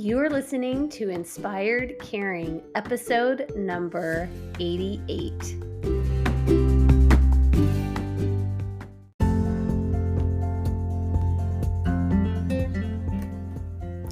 You're listening to Inspired Caring, episode number 88.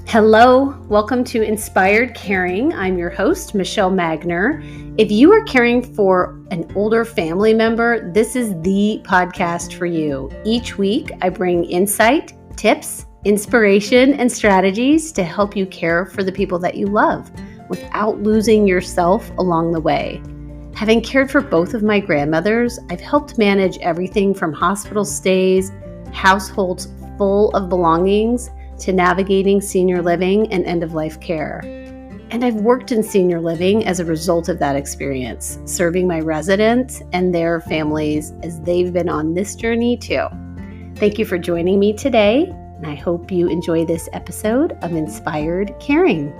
Hello, welcome to Inspired Caring. I'm your host, Michele Magner. If you are caring for an older family member, this is the podcast for you. Each week, I bring insight, tips, inspiration, and strategies to help you care for the people that you love without losing yourself along the way. Having cared for both of my grandmothers, I've helped manage everything from hospital stays, households full of belongings, to navigating senior living and end-of-life care. And I've worked in senior living as a result of that experience, serving my residents and their families as they've been on this journey too. Thank you for joining me today, and I hope you enjoy this episode of Inspired Caring.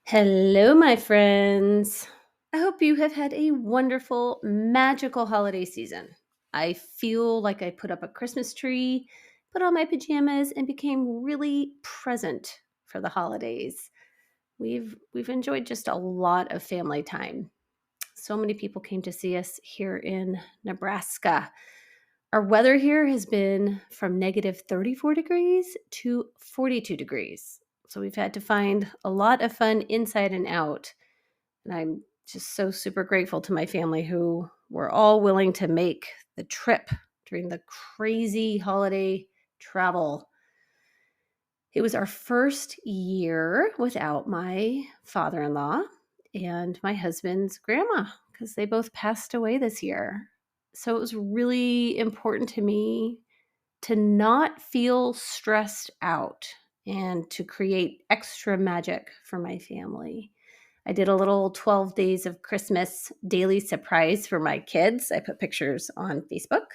Hello, my friends. I hope you have had a wonderful, magical holiday season. I feel like I put up a Christmas tree, put on my pajamas, and became really present for the holidays. We've enjoyed just a lot of family time. So many people came to see us here in Nebraska. Our weather here has been from negative 34 degrees to 42 degrees. So we've had to find a lot of fun inside and out. And I'm just so super grateful to my family who were all willing to make the trip during the crazy holiday travel. It was our first year without my father-in-law and my husband's grandma because they both passed away this year. So it was really important to me to not feel stressed out and to create extra magic for my family. I did a little 12 days of Christmas daily surprise for my kids. I put pictures on Facebook.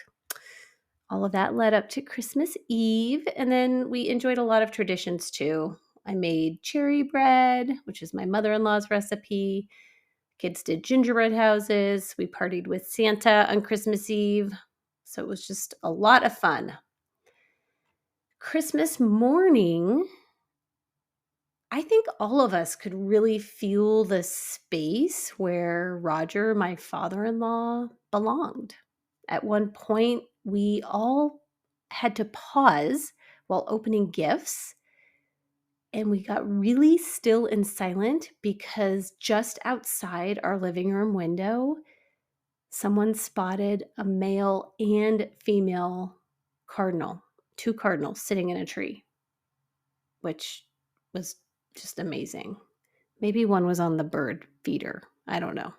All of that led up to Christmas Eve, and then we enjoyed a lot of traditions too. I made cherry bread, which is my mother-in-law's recipe. Kids did gingerbread houses. We partied with Santa on Christmas Eve. So it was just a lot of fun. Christmas morning, I think all of us could really feel the space where Roger, my father-in-law, belonged. At one point, we all had to pause while opening gifts, and we got really still and silent because just outside our living room window, someone spotted a male and female cardinal, two cardinals sitting in a tree, which was just amazing. Maybe one was on the bird feeder. I don't know.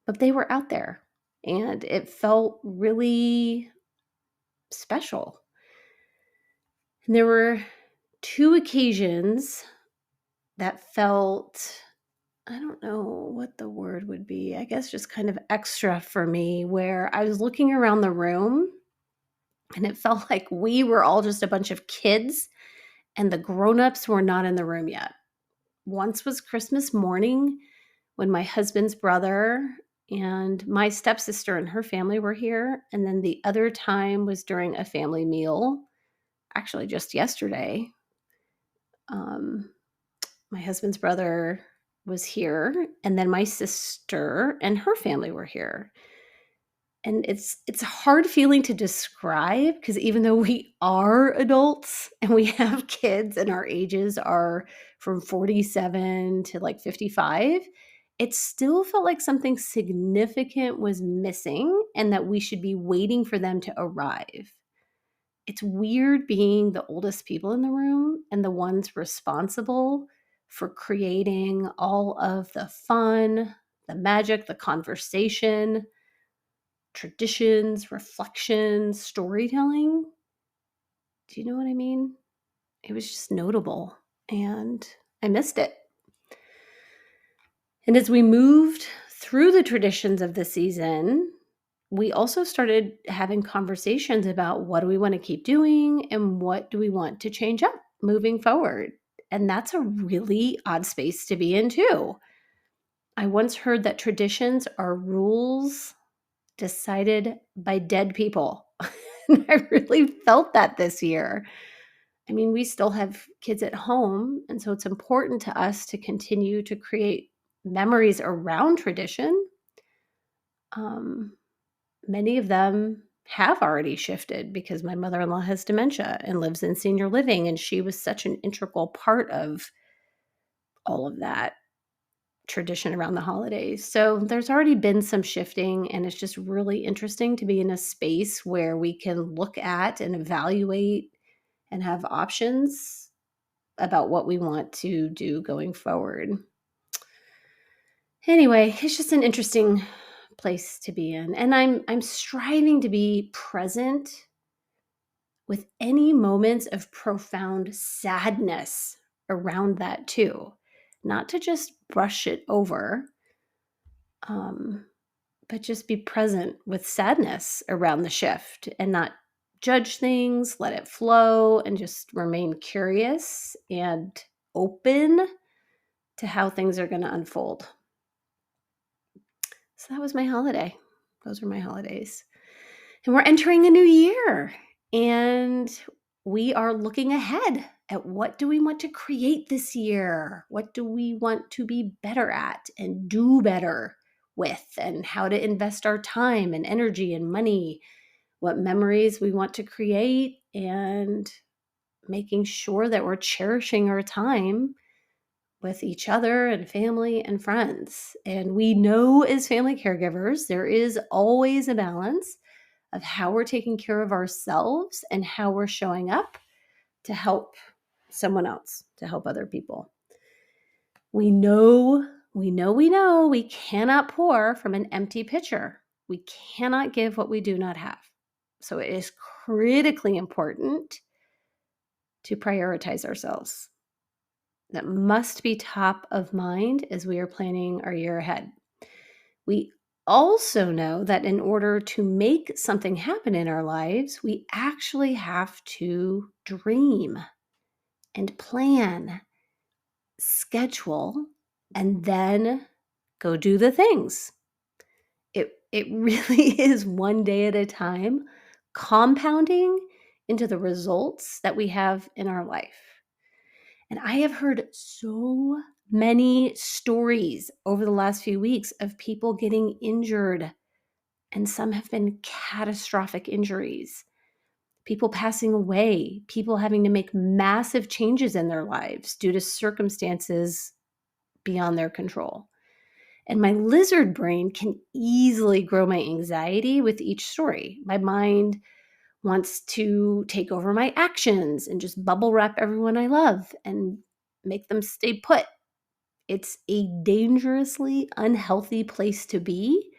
But they were out there and it felt really special. And there were two occasions that felt, I don't know what the word would be, I guess just kind of extra for me, where I was looking around the room and it felt like we were all just a bunch of kids and the grown-ups were not in the room yet. Once was Christmas morning when my husband's brother and my stepsister and her family were here. And then the other time was during a family meal, actually just yesterday. My husband's brother was here, and then my sister and her family were here. And it's a hard feeling to describe because even though we are adults and we have kids and our ages are from 47 to like 55, it still felt like something significant was missing and that we should be waiting for them to arrive. It's weird being the oldest people in the room and the ones responsible for creating all of the fun, the magic, the conversation, traditions, reflections, storytelling. Do you know what I mean? It was just notable and I missed it. And as we moved through the traditions of the season, we also started having conversations about what do we want to keep doing and what do we want to change up moving forward. And that's a really odd space to be in too. I once heard that traditions are rules decided by dead people. And I really felt that this year. I mean, we still have kids at home, and so it's important to us to continue to create memories around tradition. Um, Many of them have already shifted because my mother-in-law has dementia and lives in senior living, and she was such an integral part of all of that tradition around the holidays. So there's already been some shifting, and it's just really interesting to be in a space where we can look at and evaluate and have options about what we want to do going forward. Anyway, it's just an interesting place to be in, and I'm striving to be present with any moments of profound sadness around that too. Not to just brush it over, um, but just be present with sadness around the shift and not judge things, let it flow, and just remain curious and open to how things are going to unfold. So that was my holiday. Those were my holidays. And we're entering a new year, and we are looking ahead at what do we want to create this year? What do we want to be better at and do better with, and how to invest our time and energy and money, what memories we want to create, and making sure that we're cherishing our time with each other and family and friends. And we know as family caregivers, there is always a balance of how we're taking care of ourselves and how we're showing up to help someone else, to help other people. We cannot pour from an empty pitcher. We cannot give what we do not have. So it is critically important to prioritize ourselves. That must be top of mind as we are planning our year ahead. We also know that in order to make something happen in our lives, we actually have to dream and plan, schedule, and then go do the things. It really is one day at a time, compounding into the results that we have in our life. And I have heard so many stories over the last few weeks of people getting injured, and some have been catastrophic injuries. People passing away, people having to make massive changes in their lives due to circumstances beyond their control. And my lizard brain can easily grow my anxiety with each story. My mind wants to take over my actions and just bubble wrap everyone I love and make them stay put. It's a dangerously unhealthy place to be.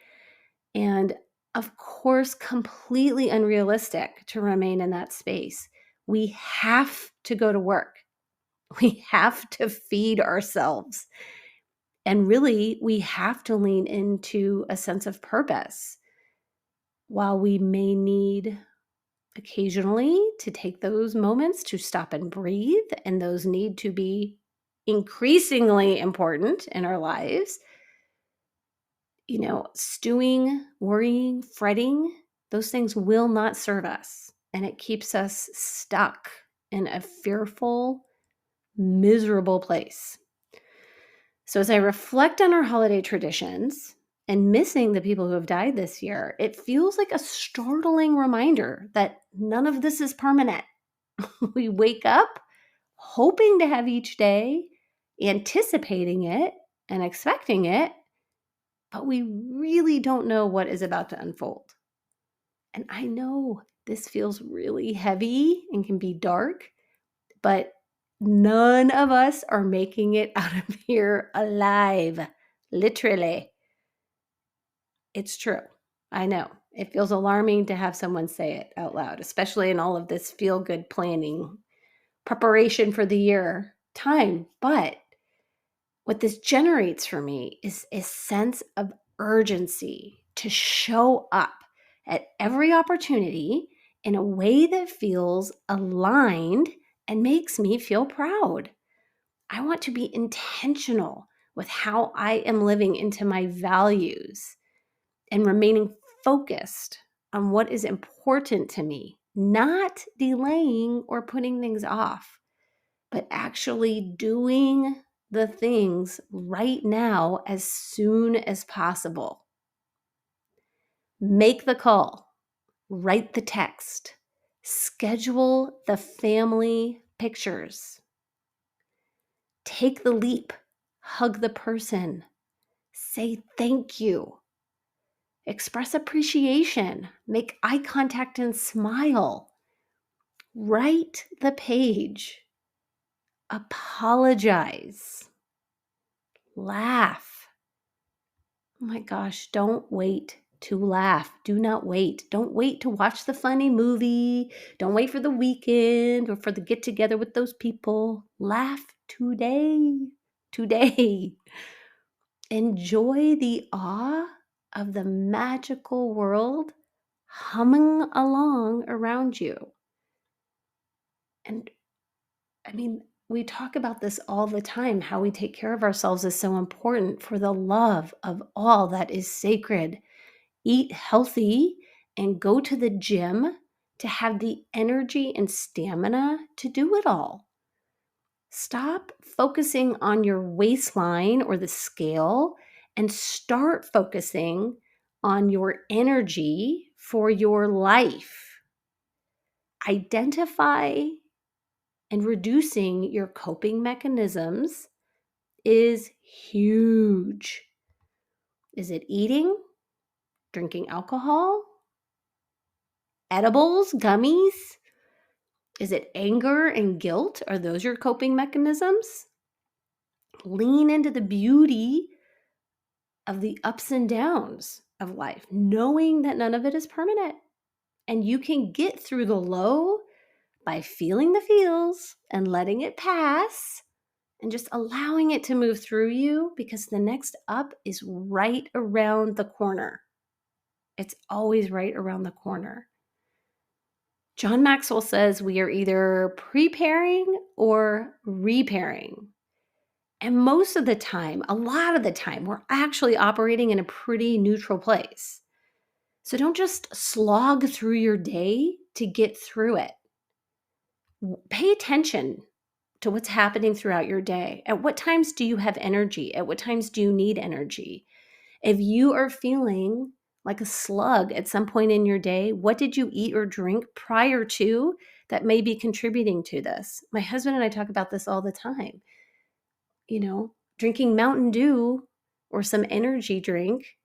And of course, completely unrealistic to remain in that space. We have to go to work. We have to feed ourselves. And really, we have to lean into a sense of purpose. While we may need occasionally to take those moments to stop and breathe, and those need to be increasingly important in our lives, stewing, worrying, fretting, those things will not serve us. And it keeps us stuck in a fearful, miserable place. So as I reflect on our holiday traditions and missing the people who have died this year, it feels like a startling reminder that none of this is permanent. We wake up hoping to have each day, anticipating it and expecting it, but we really don't know what is about to unfold. And I know this feels really heavy and can be dark, but none of us are making it out of here alive, literally. It's true. I know. It feels alarming to have someone say it out loud, especially in all of this feel-good planning, preparation for the year time. But what this generates for me is a sense of urgency to show up at every opportunity in a way that feels aligned and makes me feel proud. I want to be intentional with how I am living into my values and remaining focused on what is important to me not delaying or putting things off, but actually doing the things right now as soon as possible. Make the call, write the text, schedule the family pictures, take the leap, hug the person, say thank you, express appreciation, make eye contact and smile, write the page, apologize, laugh. Oh my gosh, don't wait to laugh. Do not wait. Don't wait to watch the funny movie. Don't wait for the weekend or for the get together with those people. Laugh today. Today. Enjoy the awe of the magical world humming along around you. And I mean, we talk about this all the time. How we take care of ourselves is so important for the love of all that is sacred. Eat healthy and go to the gym to have the energy and stamina to do it all. Stop focusing on your waistline or the scale and start focusing on your energy for your life. Identify and reducing your coping mechanisms is huge. Is it eating, drinking alcohol, edibles, gummies? Is it anger and guilt? Are those your coping mechanisms? Lean into the beauty of the ups and downs of life, knowing that none of it is permanent. And you can get through the low by feeling the feels and letting it pass and just allowing it to move through you, because the next up is right around the corner. It's always right around the corner. John Maxwell says we are either preparing or repairing. And most of the time, a lot of the time, we're actually operating in a pretty neutral place. So don't just slog through your day to get through it. Pay attention to what's happening throughout your day. At what times do you have energy? At what times do you need energy? If you are feeling like a slug at some point in your day, what did you eat or drink prior to that may be contributing to this? My husband and I talk about this all the time. Drinking Mountain Dew or some energy drink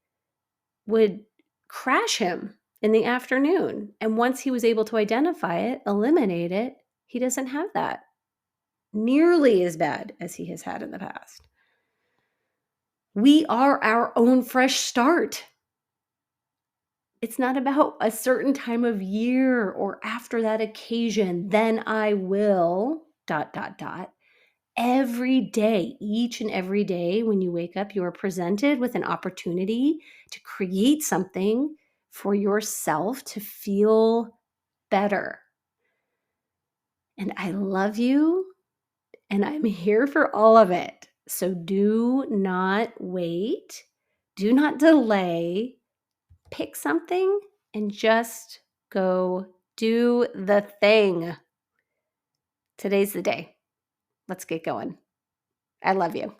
would crash him in the afternoon. And once he was able to identify it, eliminate it, he doesn't have that nearly as bad as he has had in the past. We are our own fresh start. It's not about a certain time of year or after that occasion, then I will, ... Every day, each and every day when you wake up, you are presented with an opportunity to create something for yourself to feel better. And I love you, and I'm here for all of it. So do not wait. Do not delay. Pick something and just go do the thing. Today's the day. Let's get going. I love you.